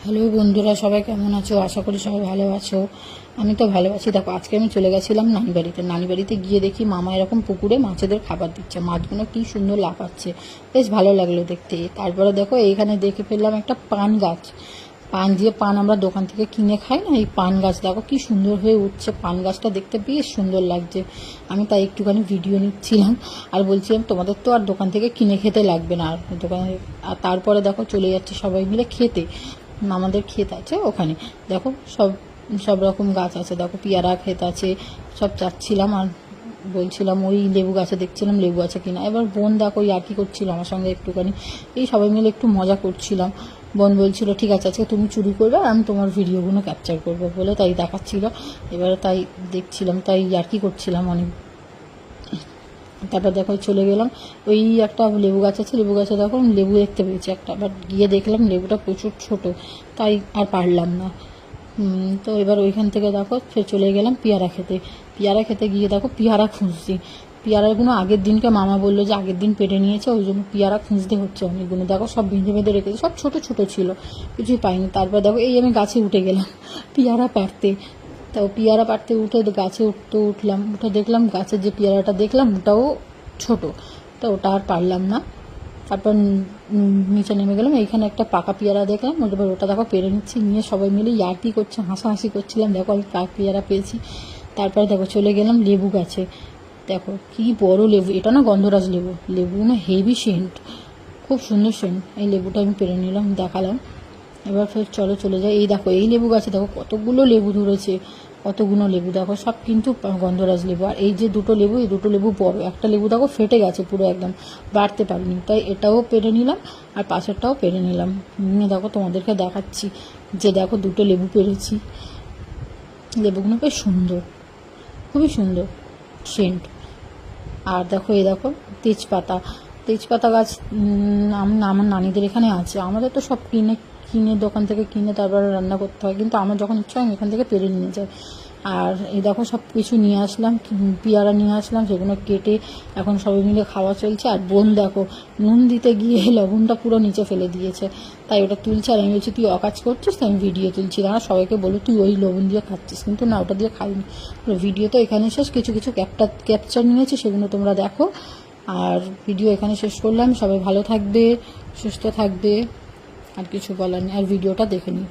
Hello বন্ধুরা, সবাই কেমন আছো? আশা করি সবাই ভালো আছো। আমি তো ভালো আছি। দেখো, আজকে আমি চলে গেছিলাম নানি বাড়িতে গিয়ে দেখি মামা এরকম পুকুরে মাছেদের খাবার দিচ্ছে। মাছগুলো কি সুন্দর লাফাচ্ছে, বেশ ভালো লাগলো দেখতে। তারপরে দেখো, এইখানে দেখে ফেললাম একটা পান গাছ। পান আমরা দোকান থেকে কিনে খাই না, এই পান গাছ দেখো কি সুন্দর হয়ে উঠছে। পান গাছটা দেখতে বেশ সুন্দর লাগছে। আমি তাই একটুখানি ভিডিও নিচ্ছিলাম আর বলছিলাম তোমাদের তো আর দোকান থেকে কিনে খেতে লাগবে না আর দোকানে। আর তারপরে দেখো চলে যাচ্ছে সবাই মিলে খেতে। আমাদের ক্ষেত আছে ওখানে, দেখো সব সব রকম গাছ আছে। দেখো পেয়ারা ক্ষেত আছে, সব চাচ্ছিলাম আর বলছিলাম ওই লেবু গাছে দেখছিলাম লেবু আছে কিনা। এবার বোন দেখো ইয়ার্কি করছিল আমার সঙ্গে একটুখানি, এই সবাই মিলে একটু মজা করছিলাম। বোন বলছিল ঠিক আছে আজকে তুমি চুরি করবে আর আমি তোমার ভিডিওগুলো ক্যাপচার করবো বলে তাই দেখাচ্ছিল। এবারে তাই দেখছিলাম, তাই ইয়ার্কি করছিলাম অনেক। তারপর দেখো চলে গেলাম, ওই একটা লেবু গাছ আছে, লেবু গাছে দেখো লেবু দেখতে পেয়েছি একটা, বাট গিয়ে দেখলাম লেবুটা প্রচুর ছোট, তাই আর পারলাম না। তো এবার ওইখান থেকে দেখো ফের চলে গেলাম পেয়ারা খেতে গিয়ে দেখো পেয়ারা খুঁজছি। পেয়ারাগুলো আগের দিনকে মামা বললো যে আগের দিন পেটে নিয়েছে, ওই জন্য পেয়ারা খুঁজতে হচ্ছে অনেকগুলো। দেখো সব বেঁধে বেঁধে রেখেছে, সব ছোট ছোট ছিল, কিছুই পাইনি। তারপর দেখো এই আমি গাছে উঠে গেলাম পেয়ারা পাড়তে। তাও পেয়ারা পাড়তে উঠে গাছে উঠলাম, উঠে দেখলাম গাছের যে পেয়ারাটা দেখলাম ওটাও ছোট, তো ওটা আর পারলাম না। তারপর নিচে নেমে গেলাম, এইখানে একটা পাকা পেয়ারা দেখলাম, ওটা দেখো পেরে নিচ্ছি, নিয়ে সবাই মিলে ইয়ার্কি করছে, হাসাহাসি করছিলাম, দেখো আমি পাকা পেয়ারা পেয়েছি। তারপরে দেখো চলে গেলাম লেবু গাছে। দেখো কি বড় লেবু, এটা না গন্ধরাজ লেবু, লেবু না হেভি সেন্ট, খুব সুন্দর সেন্ট। এই লেবুটা আমি পেরে নিলাম, দেখালাম। এবার ফের চলে যাই। এই দেখো এই লেবু গাছে দেখো কতগুলো লেবু ধরেছে, কতগুলো লেবু দেখো, সব কিন্তু গন্ধরাজ লেবু। আর এই যে দুটো লেবু, এই দুটো লেবু বড়, একটা লেবু দেখো ফেটে গেছে পুরো, একদম বাড়তে পারিনি, তাই এটাও পেরে নিলাম আর পাশেরটাও পেরে নিলাম। নিয়ে দেখো তোমাদেরকে দেখাচ্ছি যে দেখো দুটো লেবু পেরেছি। লেবুগুলো বেশ সুন্দর, খুবই সুন্দর সেন্ট। আর দেখো এই দেখো তেজপাতা গাছ আমার নানিদের এখানে আছে। আমাদের তো সব কিনে কিনে দোকান থেকে কিনে তারপরে রান্না করতে হয়, কিন্তু আমার যখন ইচ্ছা হয় এখান থেকে পেরে নিয়ে যাই। আর এই দেখো সব কিছু নিয়ে আসলাম, পেয়ারা নিয়ে আসলাম, সেগুলো কেটে এখন সবাই মিলে খাওয়া চলছে। আর বোন দেখো নুন দিতে গিয়ে লবণটা পুরো নিচে ফেলে দিয়েছে, তাই ওটা তুলছে। আর আমি বলছি তুই অকাজ করছিস, তাই আমি ভিডিও তুলছি, না সবাইকে বলো তুই ওই লবণ দিয়ে খাচ্ছিস, কিন্তু না ওটা দিয়ে খাইনি। ভিডিও তো এখানে শেষ, কিছু কিছু ক্যাপচার নিয়েছি, সেগুলো তোমরা দেখো। আর ভিডিও এখানে শেষ করলাম। সবাই ভালো থাকবে, সুস্থ থাকবে, আর কিছু বলার নেই। আর ভিডিওটা দেখে নিই।